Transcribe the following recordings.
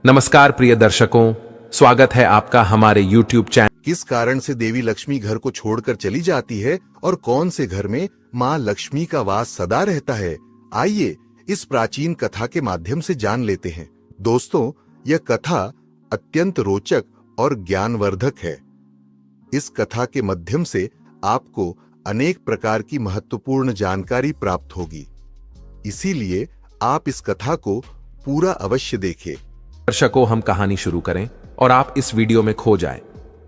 नमस्कार प्रिय दर्शकों, स्वागत है आपका हमारे YouTube चैनल। किस कारण से देवी लक्ष्मी घर को छोड़कर चली जाती है और कौन से घर में माँ लक्ष्मी का वास सदा रहता है, आइए इस प्राचीन कथा के माध्यम से जान लेते हैं। दोस्तों, यह कथा अत्यंत रोचक और ज्ञानवर्धक है। इस कथा के माध्यम से आपको अनेक प्रकार की महत्वपूर्ण जानकारी प्राप्त होगी, इसीलिए आप इस कथा को पूरा अवश्य देखें। दर्शकों, हम कहानी शुरू करें और आप इस वीडियो में खो जाएं।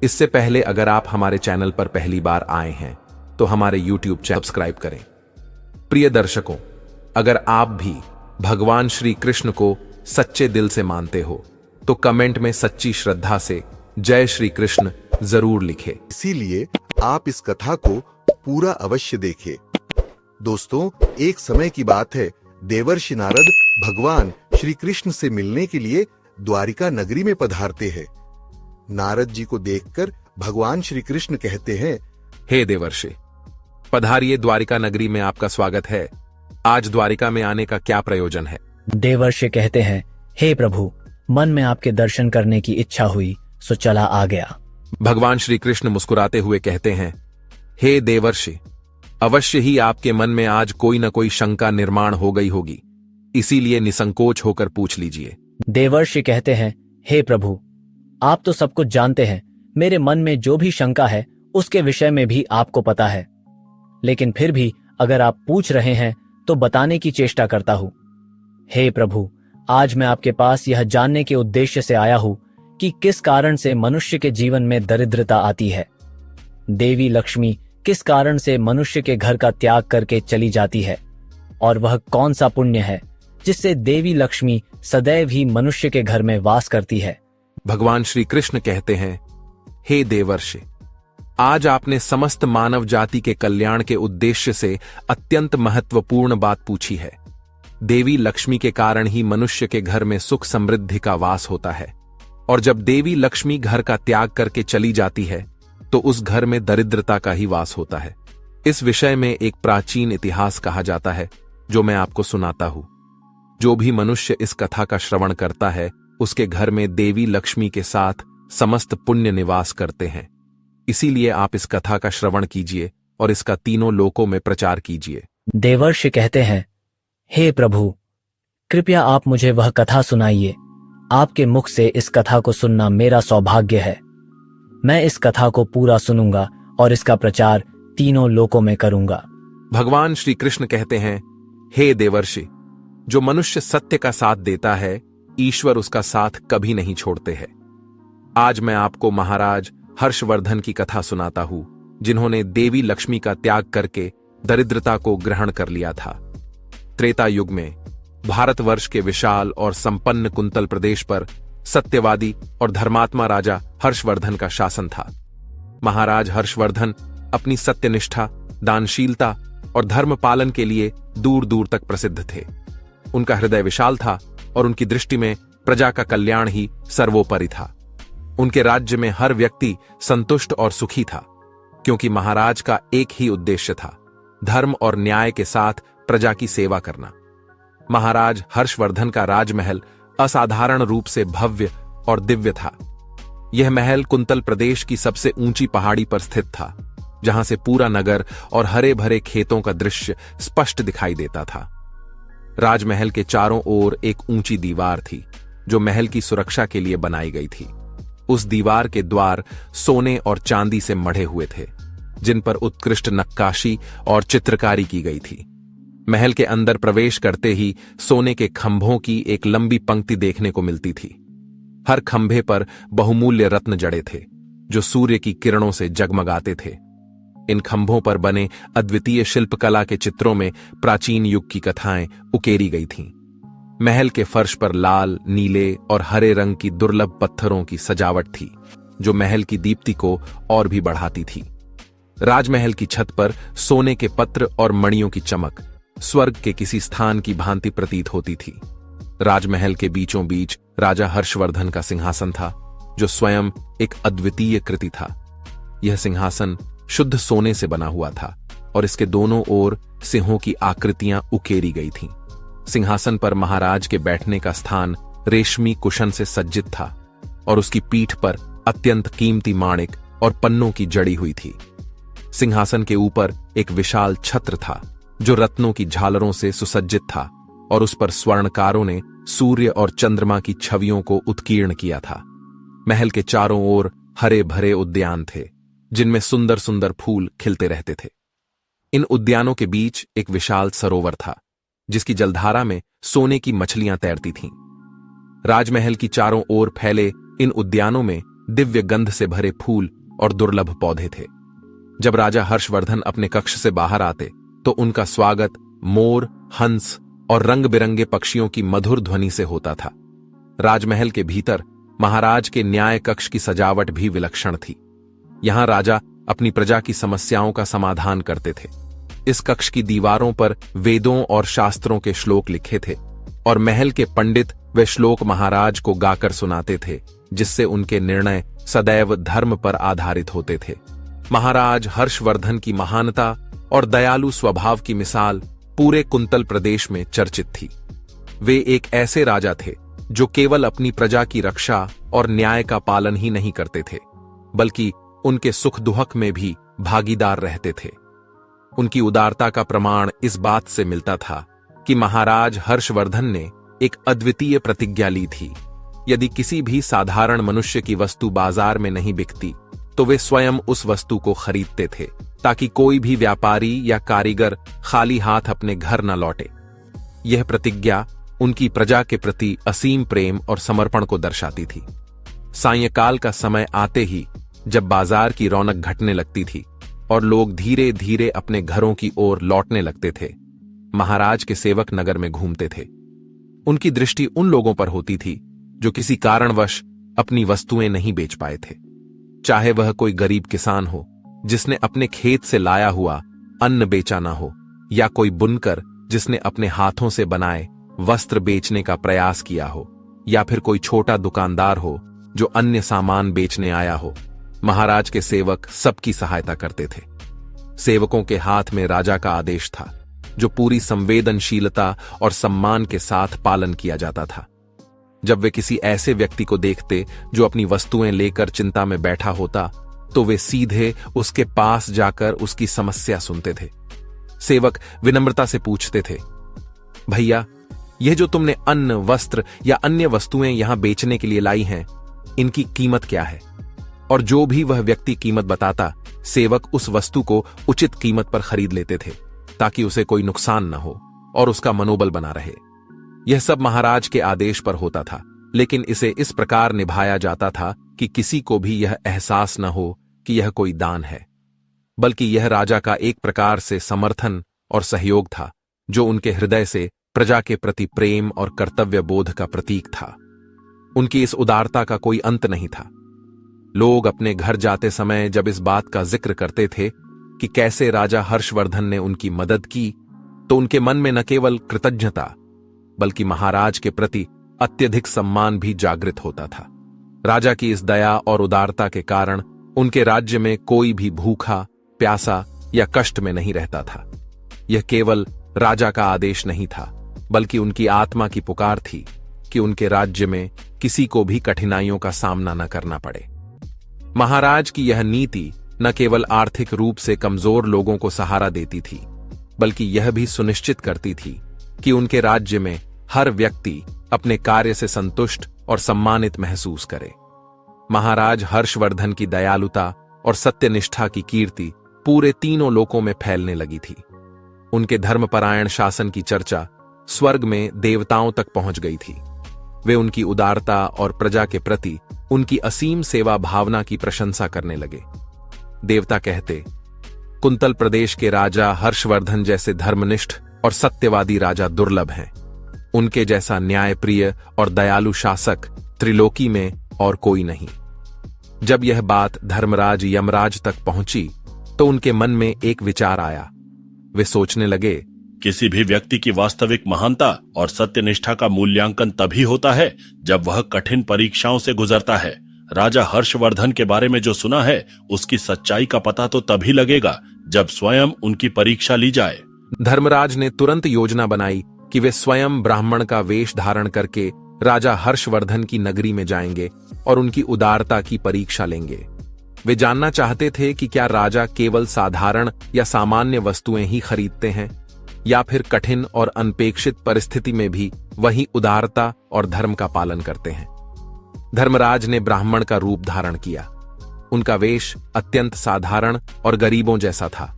इससे पहले अगर आप हमारे चैनल पर पहली बार आए हैं तो हमारे YouTube चैनल सब्सक्राइब करें। प्रिय दर्शकों, अगर आप भी भगवान श्री कृष्ण को सच्चे दिल से मानते हो तो कमेंट में सच्ची श्रद्धा से जय श्री कृष्ण जरूर लिखें। इसीलिए आप इस कथा को पूरा अवश्य देखें। दोस्तों, एक समय की बात है, देवर्षि नारद भगवान श्री कृष्ण से मिलने के लिए द्वारिका नगरी में पधारते हैं। नारद जी को देखकर भगवान श्री कृष्ण कहते हैं, हे देवर्षि, पधारिए, द्वारिका नगरी में आपका स्वागत है। आज द्वारिका में आने का क्या प्रयोजन है? देवर्षि कहते हैं, हे प्रभु, मन में आपके दर्शन करने की इच्छा हुई सो चला आ गया। भगवान श्री कृष्ण मुस्कुराते हुए कहते हैं, हे देवर्षि, अवश्य ही आपके मन में आज कोई न कोई शंका निर्माण हो गई होगी, इसीलिए निसंकोच होकर पूछ लीजिए। देवर्षि कहते हैं, हे प्रभु, आप तो सब कुछ जानते हैं। मेरे मन में जो भी शंका है उसके विषय में भी आपको पता है, लेकिन फिर भी अगर आप पूछ रहे हैं तो बताने की चेष्टा करता हूं। हे प्रभु, आज मैं आपके पास यह जानने के उद्देश्य से आया हूं कि किस कारण से मनुष्य के जीवन में दरिद्रता आती है। देवी लक्ष्मी किस कारण से मनुष्य के घर का त्याग करके चली जाती है, और वह कौन सा पुण्य है जिससे देवी लक्ष्मी सदैव ही मनुष्य के घर में वास करती है। भगवान श्री कृष्ण कहते हैं, हे देवर्षि, आज आपने समस्त मानव जाति के कल्याण के उद्देश्य से अत्यंत महत्वपूर्ण बात पूछी है। देवी लक्ष्मी के कारण ही मनुष्य के घर में सुख समृद्धि का वास होता है, और जब देवी लक्ष्मी घर का त्याग करके चली जाती है तो उस घर में दरिद्रता का ही वास होता है। इस विषय में एक प्राचीन इतिहास कहा जाता है, जो मैं आपको सुनाता हूं। जो भी मनुष्य इस कथा का श्रवण करता है उसके घर में देवी लक्ष्मी के साथ समस्त पुण्य निवास करते हैं। इसीलिए आप इस कथा का श्रवण कीजिए और इसका तीनों लोकों में प्रचार कीजिए। देवर्षि कहते हैं, हे प्रभु, कृपया आप मुझे वह कथा सुनाइए। आपके मुख से इस कथा को सुनना मेरा सौभाग्य है। मैं इस कथा को पूरा सुनूंगा और इसका प्रचार तीनों लोकों में करूंगा। भगवान श्री कृष्ण कहते हैं, हे देवर्षि, जो मनुष्य सत्य का साथ देता है, ईश्वर उसका साथ कभी नहीं छोड़ते हैं। आज मैं आपको महाराज हर्षवर्धन की कथा सुनाता हूं, जिन्होंने देवी लक्ष्मी का त्याग करके दरिद्रता को ग्रहण कर लिया था। त्रेता युग में भारतवर्ष के विशाल और संपन्न कुंतल प्रदेश पर सत्यवादी और धर्मात्मा राजा हर्षवर्धन का शासन था। महाराज हर्षवर्धन अपनी सत्यनिष्ठा, दानशीलता और धर्म पालन के लिए दूर दूर तक प्रसिद्ध थे। उनका हृदय विशाल था और उनकी दृष्टि में प्रजा का कल्याण ही सर्वोपरि था। उनके राज्य में हर व्यक्ति संतुष्ट और सुखी था, क्योंकि महाराज का एक ही उद्देश्य था, धर्म और न्याय के साथ प्रजा की सेवा करना। महाराज हर्षवर्धन का राजमहल असाधारण रूप से भव्य और दिव्य था। यह महल कुंतल प्रदेश की सबसे ऊंची पहाड़ी पर स्थित था, जहां से पूरा नगर और हरे भरे खेतों का दृश्य स्पष्ट दिखाई देता था। राजमहल के चारों ओर एक ऊंची दीवार थी, जो महल की सुरक्षा के लिए बनाई गई थी। उस दीवार के द्वार सोने और चांदी से मढ़े हुए थे, जिन पर उत्कृष्ट नक्काशी और चित्रकारी की गई थी। महल के अंदर प्रवेश करते ही सोने के खंभों की एक लंबी पंक्ति देखने को मिलती थी। हर खंभे पर बहुमूल्य रत्न जड़े थे, जो सूर्य की किरणों से जगमगाते थे। इन खंभों पर बने अद्वितीय शिल्पकला के चित्रों में प्राचीन युग की कथाएं उकेरी गई थीं। महल के फर्श पर लाल, नीले और हरे रंग की दुर्लभ पत्थरों की सजावट थी, जो महल की दीप्ति को और भी बढ़ाती थी। राजमहल की छत पर सोने के पत्र और मणियों की चमक स्वर्ग के किसी स्थान की भांति प्रतीत होती थी। राजमहल के बीचों बीच राजा हर्षवर्धन का सिंहासन था, जो स्वयं एक अद्वितीय कृति था। यह सिंहासन शुद्ध सोने से बना हुआ था और इसके दोनों ओर सिंहों की आकृतियां उकेरी गई थीं। सिंहासन पर महाराज के बैठने का स्थान रेशमी कुशन से सज्जित था और उसकी पीठ पर अत्यंत कीमती माणिक और पन्नों की जड़ी हुई थी। सिंहासन के ऊपर एक विशाल छत्र था जो रत्नों की झालरों से सुसज्जित था और उस पर स्वर्णकारों ने सूर्य और चंद्रमा की छवियों को उत्कीर्ण किया था। महल के चारों ओर हरे भरे उद्यान थे जिनमें सुंदर सुंदर फूल खिलते रहते थे। इन उद्यानों के बीच एक विशाल सरोवर था जिसकी जलधारा में सोने की मछलियां तैरती थीं। राजमहल की चारों ओर फैले इन उद्यानों में दिव्य गंध से भरे फूल और दुर्लभ पौधे थे। जब राजा हर्षवर्धन अपने कक्ष से बाहर आते तो उनका स्वागत मोर, हंस और रंग बिरंगे पक्षियों की मधुर ध्वनि से होता था। राजमहल के भीतर महाराज के न्याय कक्ष की सजावट भी विलक्षण थी। यहां राजा अपनी प्रजा की समस्याओं का समाधान करते थे। इस कक्ष की दीवारों पर वेदों और शास्त्रों के श्लोक लिखे थे और महल के पंडित वे श्लोक महाराज को गाकर सुनाते थे, जिससे उनके निर्णय सदैव धर्म पर आधारित होते थे। महाराज हर्षवर्धन की महानता और दयालु स्वभाव की मिसाल पूरे कुंतल प्रदेश में चर्चित थी। वे एक ऐसे राजा थे जो केवल अपनी प्रजा की रक्षा और न्याय का पालन ही नहीं करते थे, बल्कि उनके सुख दुख में भी भागीदार रहते थे। उनकी उदारता का प्रमाण इस बात से मिलता था कि महाराज हर्षवर्धन ने एक अद्वितीय प्रतिज्ञा ली थी। यदि किसी भी साधारण मनुष्य की वस्तु बाजार में नहीं बिकती तो वे स्वयं उस वस्तु को खरीदते थे ताकि कोई भी व्यापारी या कारीगर खाली हाथ अपने घर न लौटे। यह प्रतिज्ञा उनकी प्रजा के प्रति असीम प्रेम और समर्पण को दर्शाती थी। सायंकाल का समय आते ही जब बाजार की रौनक घटने लगती थी और लोग धीरे धीरे अपने घरों की ओर लौटने लगते थे, महाराज के सेवक नगर में घूमते थे। उनकी दृष्टि उन लोगों पर होती थी जो किसी कारणवश अपनी वस्तुएं नहीं बेच पाए थे, चाहे वह कोई गरीब किसान हो जिसने अपने खेत से लाया हुआ अन्न बेचा ना हो, या कोई बुनकर जिसने अपने हाथों से बनाए वस्त्र बेचने का प्रयास किया हो, या फिर कोई छोटा दुकानदार हो जो अन्य सामान बेचने आया हो। महाराज के सेवक सबकी सहायता करते थे। सेवकों के हाथ में राजा का आदेश था जो पूरी संवेदनशीलता और सम्मान के साथ पालन किया जाता था। जब वे किसी ऐसे व्यक्ति को देखते जो अपनी वस्तुएं लेकर चिंता में बैठा होता तो वे सीधे उसके पास जाकर उसकी समस्या सुनते थे। सेवक विनम्रता से पूछते थे, भैया, यह जो तुमने अन्न, वस्त्र या अन्य वस्तुएं यहां बेचने के लिए लाई हैं, इनकी कीमत क्या है? और जो भी वह व्यक्ति कीमत बताता, सेवक उस वस्तु को उचित कीमत पर खरीद लेते थे ताकि उसे कोई नुकसान न हो और उसका मनोबल बना रहे। यह सब महाराज के आदेश पर होता था, लेकिन इसे इस प्रकार निभाया जाता था कि किसी को भी यह एहसास न हो कि यह कोई दान है, बल्कि यह राजा का एक प्रकार से समर्थन और सहयोग था जो उनके हृदय से प्रजा के प्रति प्रेम और कर्तव्य बोध का प्रतीक था। उनकी इस उदारता का कोई अंत नहीं था। लोग अपने घर जाते समय जब इस बात का जिक्र करते थे कि कैसे राजा हर्षवर्धन ने उनकी मदद की, तो उनके मन में न केवल कृतज्ञता बल्कि महाराज के प्रति अत्यधिक सम्मान भी जागृत होता था। राजा की इस दया और उदारता के कारण उनके राज्य में कोई भी भूखा, प्यासा या कष्ट में नहीं रहता था। यह केवल राजा का आदेश नहीं था, बल्कि उनकी आत्मा की पुकार थी कि उनके राज्य में किसी को भी कठिनाइयों का सामना न करना पड़े। महाराज की यह नीति न केवल आर्थिक रूप से कमजोर लोगों को सहारा देती थी, बल्कि यह भी सुनिश्चित करती थी कि उनके राज्य में हर व्यक्ति अपने कार्य से संतुष्ट और सम्मानित महसूस करे। महाराज हर्षवर्धन की दयालुता और सत्यनिष्ठा की कीर्ति पूरे तीनों लोकों में फैलने लगी थी। उनके धर्मपरायण शासन की चर्चा स्वर्ग में देवताओं तक पहुंच गई थी। वे उनकी उदारता और प्रजा के प्रति उनकी असीम सेवा भावना की प्रशंसा करने लगे। देवता कहते, कुंतल प्रदेश के राजा हर्षवर्धन जैसे धर्मनिष्ठ और सत्यवादी राजा दुर्लभ हैं। उनके जैसा न्यायप्रिय और दयालु शासक त्रिलोकी में और कोई नहीं। जब यह बात धर्मराज यमराज तक पहुंची तो उनके मन में एक विचार आया। वे सोचने लगे, किसी भी व्यक्ति की वास्तविक महानता और सत्यनिष्ठा का मूल्यांकन तभी होता है जब वह कठिन परीक्षाओं से गुजरता है। राजा हर्षवर्धन के बारे में जो सुना है उसकी सच्चाई का पता तो तभी लगेगा जब स्वयं उनकी परीक्षा ली जाए। धर्मराज ने तुरंत योजना बनाई कि वे स्वयं ब्राह्मण का वेश धारण करके राजा हर्षवर्धन की नगरी में जाएंगे और उनकी उदारता की परीक्षा लेंगे। वे जानना चाहते थे कि क्या राजा केवल साधारण या सामान्य वस्तुएं ही खरीदते हैं या फिर कठिन और अनपेक्षित परिस्थिति में भी वही उदारता और धर्म का पालन करते हैं। धर्मराज ने ब्राह्मण का रूप धारण किया। उनका वेश अत्यंत साधारण और गरीबों जैसा था।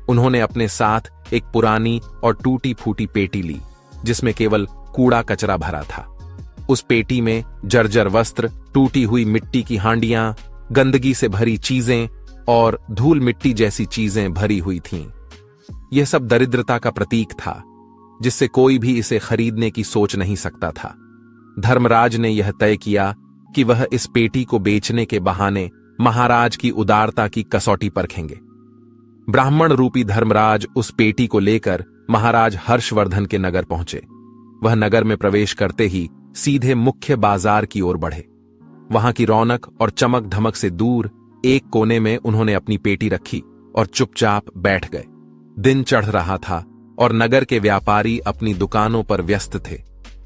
उन्होंने अपने साथ एक पुरानी और टूटी फूटी पेटी ली जिसमें केवल कूड़ा कचरा भरा था। उस पेटी में जर्जर वस्त्र, टूटी हुई मिट्टी की हांडियां, गंदगी से भरी चीजें और धूल मिट्टी जैसी चीजें भरी हुई थीं। यह सब दरिद्रता का प्रतीक था जिससे कोई भी इसे खरीदने की सोच नहीं सकता था। धर्मराज ने यह तय किया कि वह इस पेटी को बेचने के बहाने महाराज की उदारता की कसौटी परखेंगे। ब्राह्मण रूपी धर्मराज उस पेटी को लेकर महाराज हर्षवर्धन के नगर पहुंचे। वह नगर में प्रवेश करते ही सीधे मुख्य बाजार की ओर बढ़े। वहां की रौनक और चमक धमक से दूर एक कोने में उन्होंने अपनी पेटी रखी और चुपचाप बैठ गए। दिन चढ़ रहा था और नगर के व्यापारी अपनी दुकानों पर व्यस्त थे।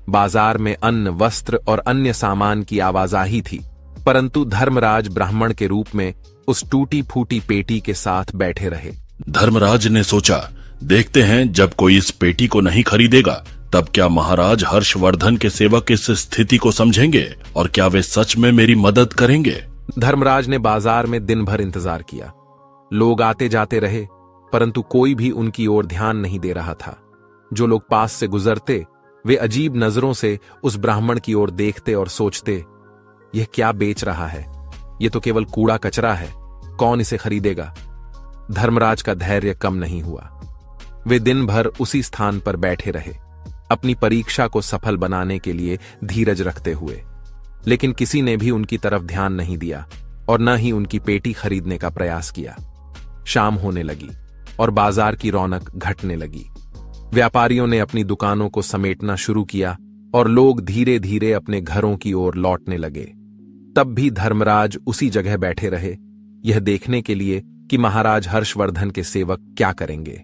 बाजार में अन्न, वस्त्र और अन्य सामान की आवाजाही थी, परंतु धर्मराज ब्राह्मण के रूप में उस टूटी फूटी पेटी के साथ बैठे रहे। धर्मराज ने सोचा, देखते हैं जब कोई इस पेटी को नहीं खरीदेगा तब क्या महाराज हर्षवर्धन के सेवक इस स्थिति को समझेंगे और क्या वे सच में मेरी मदद करेंगे। धर्मराज ने बाजार में दिन भर इंतजार किया। लोग आते जाते रहे परंतु कोई भी उनकी ओर ध्यान नहीं दे रहा था। जो लोग पास से गुजरते वे अजीब नजरों से उस ब्राह्मण की ओर देखते और सोचते, यह क्या बेच रहा है? यह तो केवल कूड़ा कचरा है, कौन इसे खरीदेगा? धर्मराज का धैर्य कम नहीं हुआ। वे दिन भर उसी स्थान पर बैठे रहे, अपनी परीक्षा को सफल बनाने के लिए धीरज रखते हुए। लेकिन किसी ने भी उनकी तरफ ध्यान नहीं दिया और न ही उनकी पेटी खरीदने का प्रयास किया। शाम होने लगी और बाजार की रौनक घटने लगी। व्यापारियों ने अपनी दुकानों को समेटना शुरू किया और लोग धीरे धीरे अपने घरों की ओर लौटने लगे। तब भी धर्मराज उसी जगह बैठे रहे, यह देखने के लिए कि महाराज हर्षवर्धन के सेवक क्या करेंगे।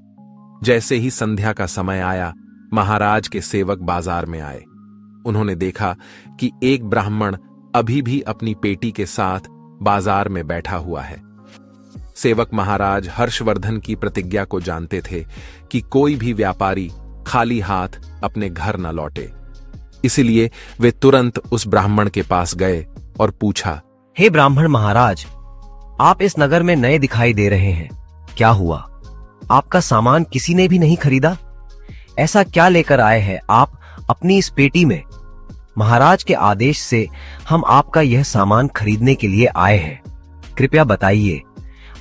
जैसे ही संध्या का समय आया, महाराज के सेवक बाजार में आए। उन्होंने देखा कि एक ब्राह्मण अभी भी अपनी पेटी के साथ बाजार में बैठा हुआ है। सेवक महाराज हर्षवर्धन की प्रतिज्ञा को जानते थे कि कोई भी व्यापारी खाली हाथ अपने घर न लौटे। इसलिए वे तुरंत उस ब्राह्मण के पास गए और पूछा, हे ब्राह्मण महाराज, आप इस नगर में नए दिखाई दे रहे हैं, क्या हुआ? आपका सामान किसी ने भी नहीं खरीदा? ऐसा क्या लेकर आए हैं आप अपनी इस पेटी में? महाराज के आदेश से हम आपका यह सामान खरीदने के लिए आए हैं। कृपया बताइए,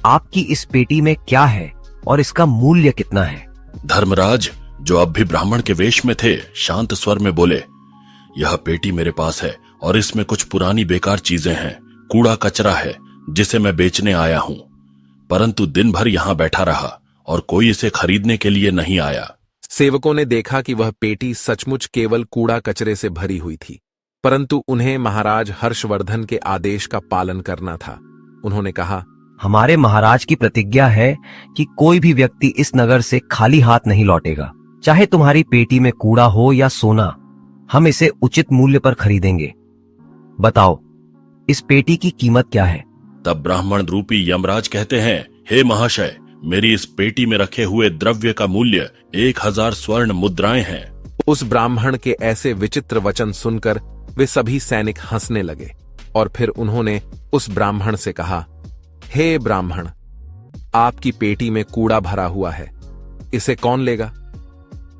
आपकी इस पेटी में क्या है और इसका मूल्य कितना है? धर्मराज, जो अब भी ब्राह्मण के वेश में थे, शांत स्वर में बोले, यह पेटी मेरे पास है और इसमें कुछ पुरानी बेकार चीजें हैं, कूड़ा कचरा है जिसे मैं बेचने आया हूं। परंतु दिन भर यहां बैठा रहा और कोई इसे खरीदने के लिए नहीं आया। सेवकों ने देखा कि वह पेटी सचमुच केवल कूड़ा कचरे से भरी हुई थी, परंतु उन्हें महाराज हर्षवर्धन के आदेश का पालन करना था। उन्होंने कहा, हमारे महाराज की प्रतिज्ञा है कि कोई भी व्यक्ति इस नगर से खाली हाथ नहीं लौटेगा। चाहे तुम्हारी पेटी में कूड़ा हो या सोना, हम इसे उचित मूल्य पर खरीदेंगे। बताओ, इस पेटी की कीमत क्या है? तब ब्राह्मण रूपी यमराज कहते हैं, हे महाशय, मेरी इस पेटी में रखे हुए द्रव्य का मूल्य 1000 स्वर्ण मुद्राएं हैं। उस ब्राह्मण के ऐसे विचित्र वचन सुनकर वे सभी सैनिक हंसने लगे और फिर उन्होंने उस ब्राह्मण से कहा, हे ब्राह्मण, आपकी पेटी में कूड़ा भरा हुआ है, इसे कौन लेगा?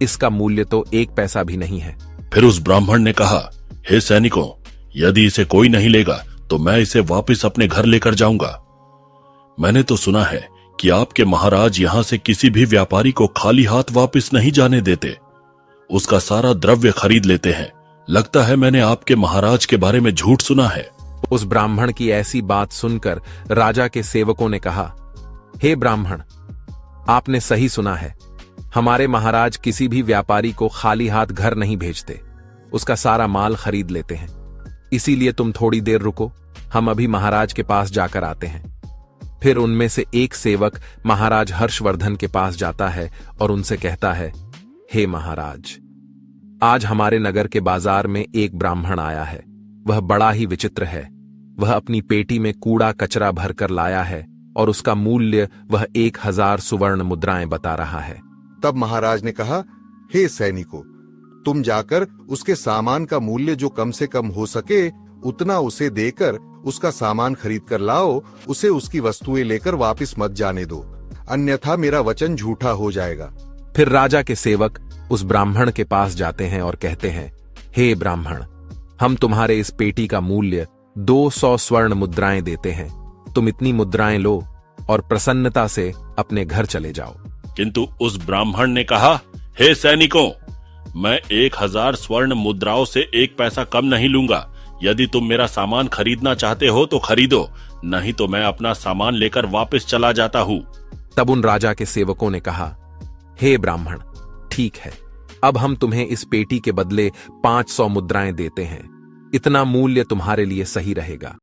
इसका मूल्य तो 1 पैसा भी नहीं है। फिर उस ब्राह्मण ने कहा, हे सैनिकों, यदि इसे कोई नहीं लेगा तो मैं इसे वापस अपने घर लेकर जाऊंगा। मैंने तो सुना है कि आपके महाराज यहां से किसी भी व्यापारी को खाली हाथ वापस नहीं जाने देते, उसका सारा द्रव्य खरीद लेते हैं। लगता है मैंने आपके महाराज के बारे में झूठ सुना है। उस ब्राह्मण की ऐसी बात सुनकर राजा के सेवकों ने कहा, हे ब्राह्मण, आपने सही सुना है। हमारे महाराज किसी भी व्यापारी को खाली हाथ घर नहीं भेजते, उसका सारा माल खरीद लेते हैं। इसीलिए तुम थोड़ी देर रुको, हम अभी महाराज के पास जाकर आते हैं। फिर उनमें से एक सेवक महाराज हर्षवर्धन के पास जाता है और उनसे कहता है, हे महाराज, आज हमारे नगर के बाजार में एक ब्राह्मण आया है। वह बड़ा ही विचित्र है। वह अपनी पेटी में कूड़ा कचरा भरकर लाया है और उसका मूल्य वह 1000 सुवर्ण मुद्राएं बता रहा है। तब महाराज ने कहा, हे सैनिकों, तुम जाकर उसके सामान का मूल्य जो कम से कम हो सके उतना उसे देकर उसका सामान खरीद कर लाओ। उसे उसकी वस्तुएं लेकर वापस मत जाने दो, अन्यथा मेरा वचन झूठा हो जाएगा। फिर राजा के सेवक उस ब्राह्मण के पास जाते हैं और कहते हैं, हे ब्राह्मण, हम तुम्हारे इस पेटी का मूल्य 200 स्वर्ण मुद्राएं देते हैं। तुम इतनी मुद्राएं लो और प्रसन्नता से अपने घर चले जाओ। किंतु उस ब्राह्मण ने कहा, हे सैनिकों, मैं 1000 स्वर्ण मुद्राओं से 1 पैसा कम नहीं लूंगा। यदि तुम मेरा सामान खरीदना चाहते हो तो खरीदो, नहीं तो मैं अपना सामान लेकर वापस चला जाता हूं। तब उन राजा के सेवकों ने कहा, हे ब्राह्मण, ठीक है, अब हम तुम्हें इस पेटी के बदले 500 मुद्राएं देते हैं। इतना मूल्य तुम्हारे लिए सही रहेगा।